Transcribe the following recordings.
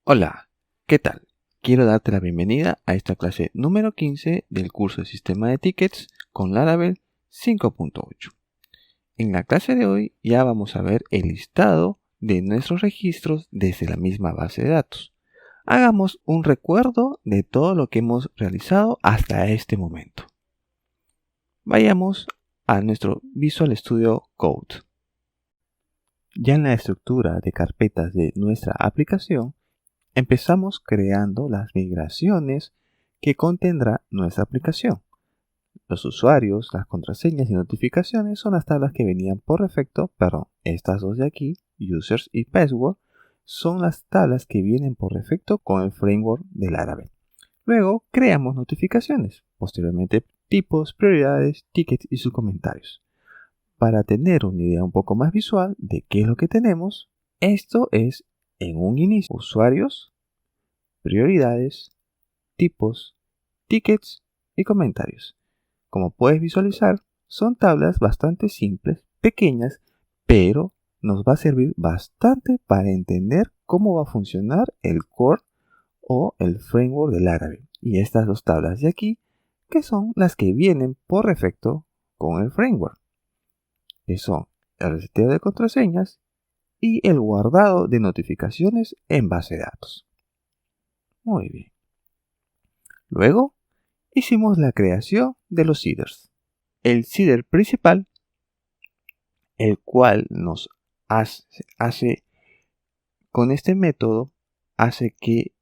Hola, ¿qué tal? Quiero darte la bienvenida a esta clase número 15 del curso de Sistema de Tickets con Laravel 5.8. En la clase de hoy ya vamos a ver el listado de nuestros registros desde la misma base de datos. Hagamos un recuerdo de todo lo que hemos realizado hasta este momento. Vayamos a nuestro Visual Studio Code. Ya en la estructura de carpetas de nuestra aplicación, empezamos creando las migraciones que contendrá nuestra aplicación. Los usuarios, las contraseñas y notificaciones son las tablas que venían por defecto, estas dos de aquí, users y password, son las tablas que vienen por defecto con el framework de Laravel. Luego creamos notificaciones, posteriormente tipos, prioridades, tickets y sus comentarios. Para tener una idea un poco más visual de qué es lo que tenemos, esto es en un inicio: usuarios, prioridades, tipos, tickets y comentarios. Como puedes visualizar, son tablas bastante simples, pequeñas, pero nos va a servir bastante para entender cómo va a funcionar el core o el framework de Laravel. Y estas dos tablas de aquí, que son las que vienen por defecto con el framework, que son el reseteo de contraseñas y el guardado de notificaciones en base de datos. Muy bien. Luego hicimos la creación de los seeders. El seeder principal, el cual nos hace con este método, hace que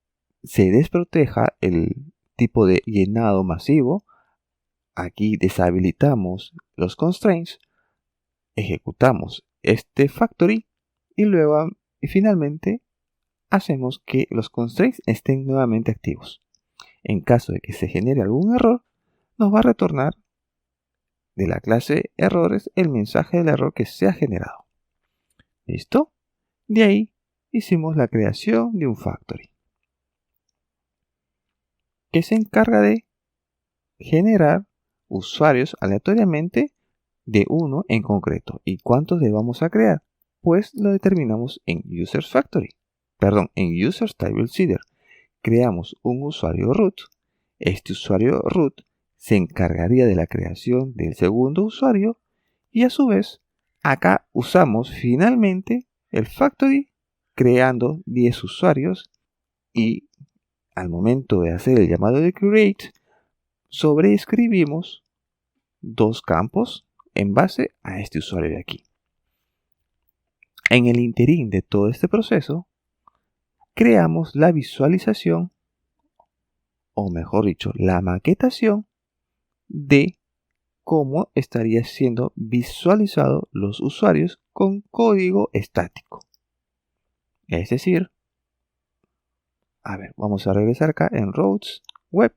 se desproteja el tipo de llenado masivo. Aquí deshabilitamos los constraints, ejecutamos este factory y luego finalmente hacemos que los constraints estén nuevamente activos. En caso de que se genere algún error, nos va a retornar de la clase errores el mensaje del error que se ha generado. ¿Listo? De ahí hicimos la creación de un factory que se encarga de generar usuarios aleatoriamente de uno en concreto. ¿Y cuántos le vamos a crear? Pues lo determinamos en Users Factory. En Users Table Seeder. Creamos un usuario root. Este usuario root se encargaría de la creación del segundo usuario y a su vez acá usamos finalmente el factory creando 10 usuarios y al momento de hacer el llamado de create sobreescribimos dos campos en base a este usuario de aquí. En el interín de todo este proceso creamos la visualización, o mejor dicho, la maquetación de cómo estaría siendo visualizado los usuarios con código estático. Es decir, vamos a regresar acá en Routes Web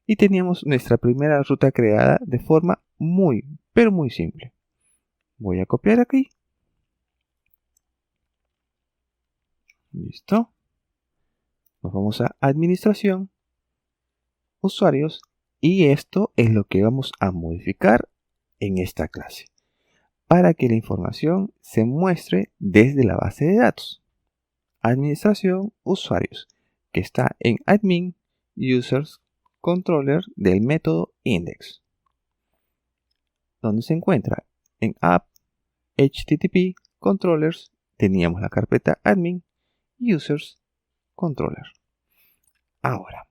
y teníamos nuestra primera ruta creada de forma muy simple. Voy a copiar aquí. Listo. Nos vamos a Administración, Usuarios, y esto es lo que vamos a modificar en esta clase para que la información se muestre desde la base de datos. Administración, Usuarios, que está en Admin, Users, Controller del método Index, donde se encuentra en App, HTTP, Controllers, teníamos la carpeta Admin, Users, Controller. Ahora,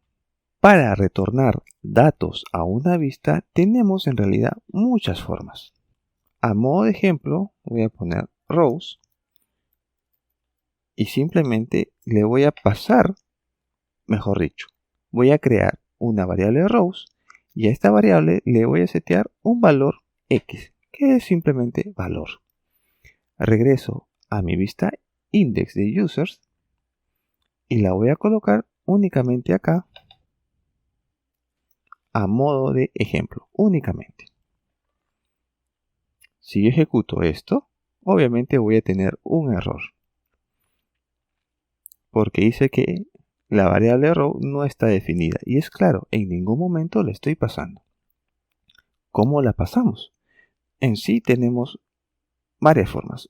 para retornar datos a una vista tenemos en realidad muchas formas. A modo de ejemplo voy a poner rows y simplemente le voy a pasar, mejor dicho, voy a crear una variable rows y a esta variable le voy a setear un valor x, que es simplemente valor. Regreso a mi vista index de users y la voy a colocar únicamente acá a modo de ejemplo, únicamente. Si yo ejecuto esto, obviamente voy a tener un error, porque dice que la variable row no está definida, y es claro, en ningún momento la estoy pasando. ¿Cómo la pasamos? En sí tenemos varias formas.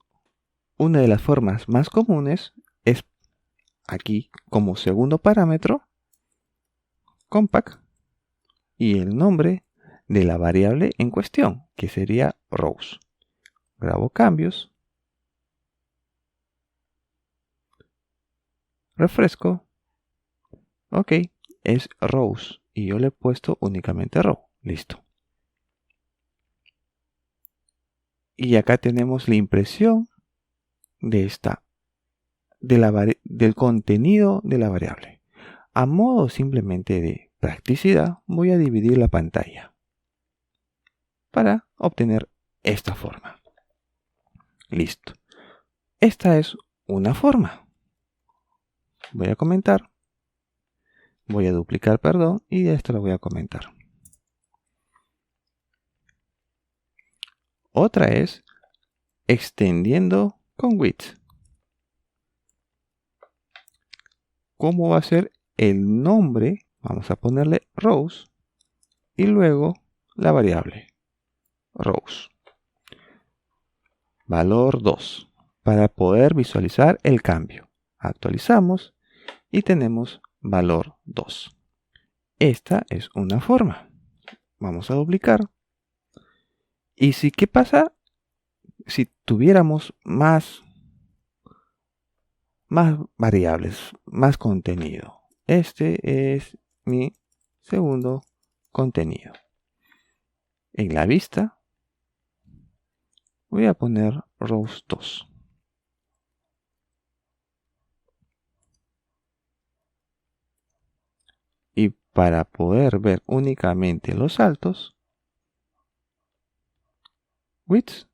Una de las formas más comunes es aquí como segundo parámetro compact y el nombre de la variable en cuestión, que sería rows. Grabo cambios, refresco, ok, es rows y yo le he puesto únicamente row, listo. Y acá tenemos la impresión de del contenido de la variable. A modo simplemente de practicidad, voy a dividir la pantalla para obtener esta forma. Listo. Esta es una forma. Voy a comentar. Voy a duplicar, perdón, y esta la voy a comentar. Otra es extendiendo con width. ¿Cómo va a ser el nombre? Vamos a ponerle rows y luego la variable rows. Valor 2. Para poder visualizar el cambio. Actualizamos y tenemos valor 2. Esta es una forma. Vamos a duplicar. Y si, ¿qué pasa si tuviéramos más variables, más contenido? Este es mi segundo contenido. En la vista voy a poner rows 2. Y para poder ver únicamente los saltos, width,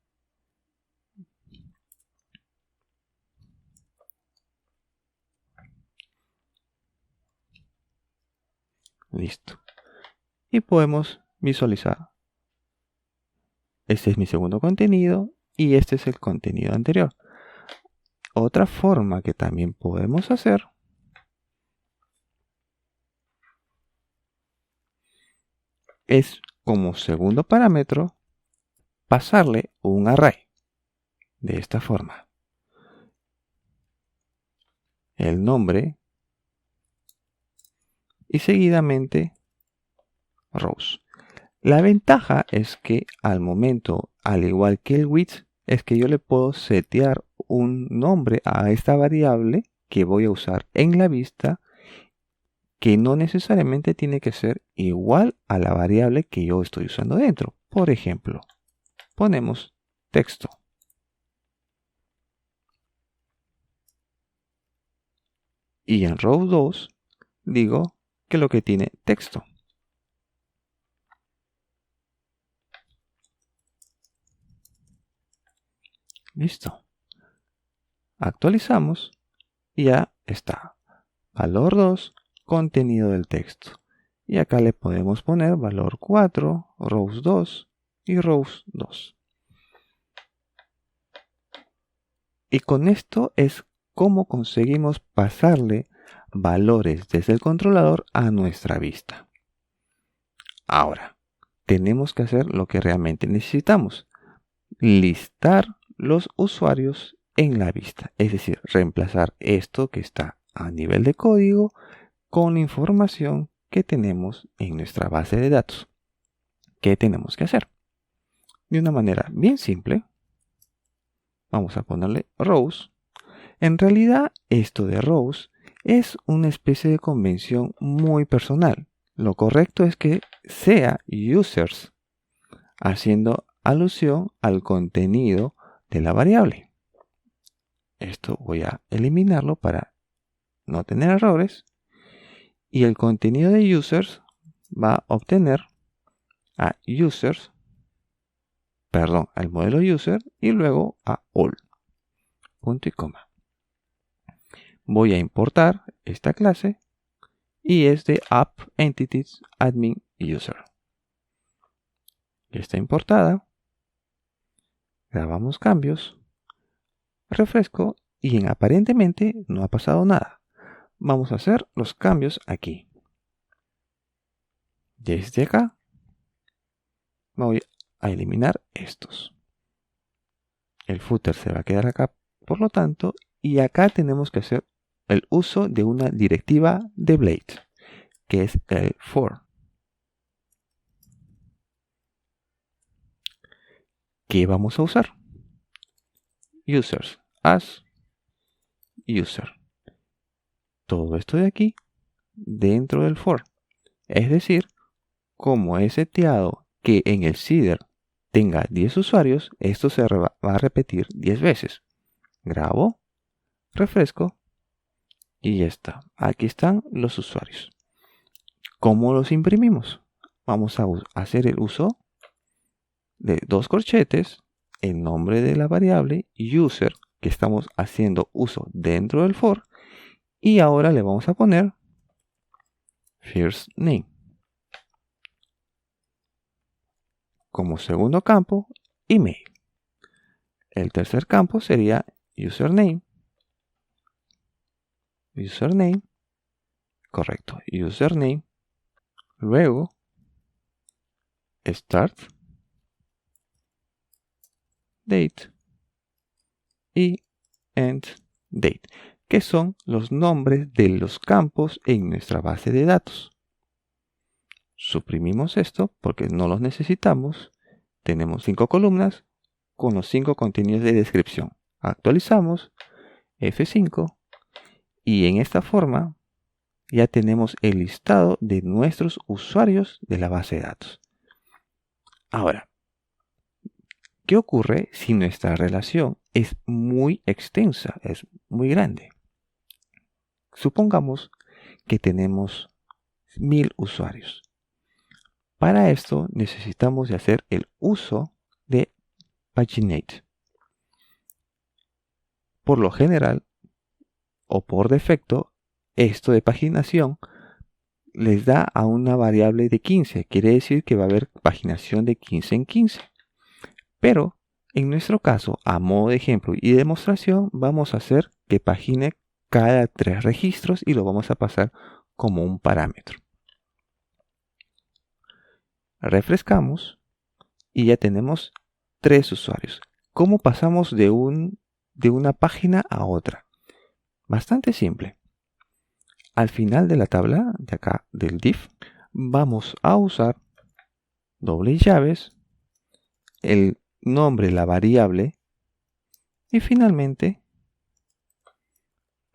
listo. Y podemos visualizar. Este es mi segundo contenido y este es el contenido anterior. Otra forma que también podemos hacer es como segundo parámetro pasarle un array de esta forma. El nombre y seguidamente rows. La ventaja es que al momento, al igual que el width, es que yo le puedo setear un nombre a esta variable que voy a usar en la vista, que no necesariamente tiene que ser igual a la variable que yo estoy usando dentro. Por ejemplo, ponemos texto. Y en row 2 digo que lo que tiene texto. Listo. Actualizamos y ya está. Valor 2, contenido del texto. Y acá le podemos poner valor 4, rows 2 y rows 2. Y con esto es como conseguimos pasarle valores desde el controlador a nuestra vista. Ahora, tenemos que hacer lo que realmente necesitamos. Listar los usuarios en la vista. Es decir, reemplazar esto que está a nivel de código con la información que tenemos en nuestra base de datos. ¿Qué tenemos que hacer? De una manera bien simple, vamos a ponerle rows. En realidad, esto de rows es una especie de convención muy personal. Lo correcto es que sea users, haciendo alusión al contenido de la variable. Esto voy a eliminarlo para no tener errores. Y el contenido de users va a obtener a users, perdón, al modelo user y luego a all. Punto y coma. Voy a importar esta clase y es de app entities admin user. Ya está importada. Grabamos cambios. Refresco y aparentemente no ha pasado nada. Vamos a hacer los cambios aquí. Desde acá voy a eliminar estos. El footer se va a quedar acá, por lo tanto, y acá tenemos que hacer el uso de una directiva de Blade, que es el for. ¿Qué vamos a usar? Users as user. Todo esto de aquí dentro del for. Es decir, como he seteado que en el seeder tenga 10 usuarios, esto se va a repetir 10 veces. Grabo, refresco y ya está. Aquí están los usuarios. ¿Cómo los imprimimos? Vamos a hacer el uso de dos corchetes, el nombre de la variable user que estamos haciendo uso dentro del for, y ahora le vamos a poner first name. Como segundo campo, email. El tercer campo sería username. Username. Correcto. Username. Luego, start. Date. Y end date. Que son los nombres de los campos en nuestra base de datos. Suprimimos esto porque no los necesitamos. Tenemos 5 columnas con los 5 contenidos de descripción. Actualizamos F5 y en esta forma ya tenemos el listado de nuestros usuarios de la base de datos. Ahora, ¿qué ocurre si nuestra relación es muy extensa, es muy grande? Supongamos que tenemos 1000 usuarios. Para esto necesitamos de hacer el uso de paginate. Por lo general o por defecto, esto de paginación les da a una variable de 15. Quiere decir que va a haber paginación de 15 en 15. Pero en nuestro caso, a modo de ejemplo y demostración, vamos a hacer que pagine cada 3 registros y lo vamos a pasar como un parámetro. Refrescamos y ya tenemos 3 usuarios. ¿Cómo pasamos de una página a otra? Bastante simple. Al final de la tabla de acá del div vamos a usar dobles llaves, el nombre, la variable y finalmente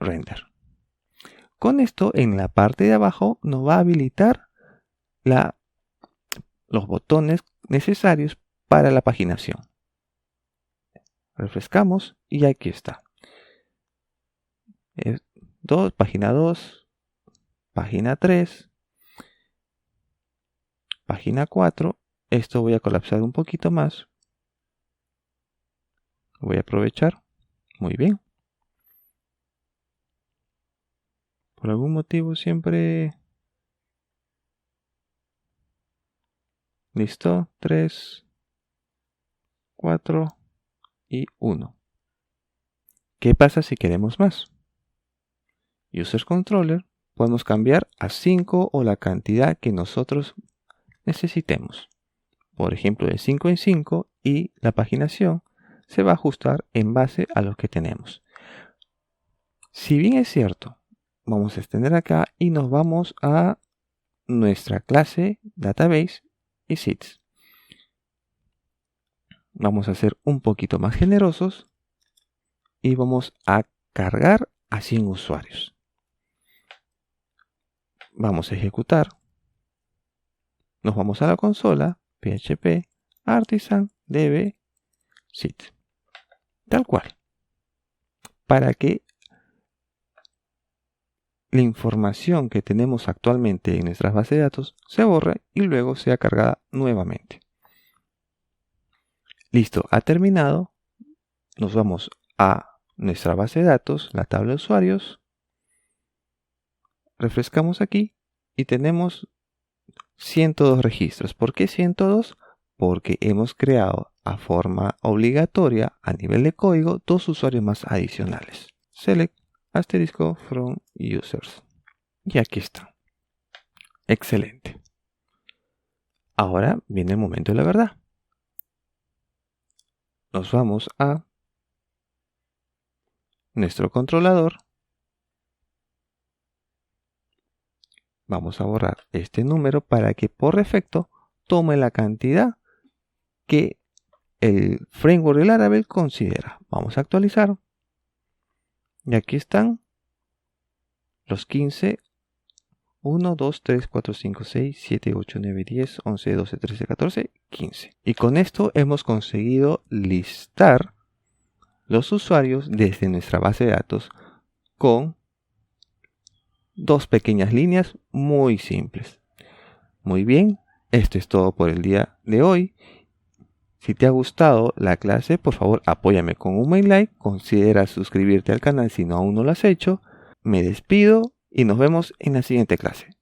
render. Con esto en la parte de abajo nos va a habilitar los botones necesarios para la paginación. Refrescamos y aquí está. Página 2, página 3, página 4. Esto voy a colapsar un poquito más. Voy a aprovechar. Muy bien. Por algún motivo siempre... Listo. 3, 4 y 1. ¿Qué pasa si queremos más? User Controller. Podemos cambiar a 5 o la cantidad que nosotros necesitemos. Por ejemplo, de 5 en 5 y la paginación se va a ajustar en base a lo que tenemos. Si bien es cierto, vamos a extender acá y nos vamos a nuestra clase Database y Seeds. Vamos a ser un poquito más generosos y vamos a cargar a 100 usuarios. Vamos a ejecutar. Nos vamos a la consola, PHP, artisan, db, seed. Tal cual. Para que la información que tenemos actualmente en nuestras bases de datos se borre y luego sea cargada nuevamente. Listo, ha terminado. Nos vamos a nuestra base de datos, la tabla de usuarios. Refrescamos aquí y tenemos 102 registros. ¿Por qué 102? Porque hemos creado a forma obligatoria a nivel de código 2 usuarios más adicionales. Select asterisco from users. Y aquí está. Excelente. Ahora viene el momento de la verdad. Nos vamos a nuestro controlador Vamos a borrar este número para que por defecto tome la cantidad que el framework de Laravel considera. Vamos a actualizar. Y aquí están los 15. 1, 2, 3, 4, 5, 6, 7, 8, 9, 10, 11, 12, 13, 14, 15. Y con esto hemos conseguido listar los usuarios desde nuestra base de datos con dos pequeñas líneas muy simples. Muy bien, esto es todo por el día de hoy. Si te ha gustado la clase, por favor apóyame con un buen like, considera suscribirte al canal si aún no lo has hecho. Me despido y nos vemos en la siguiente clase.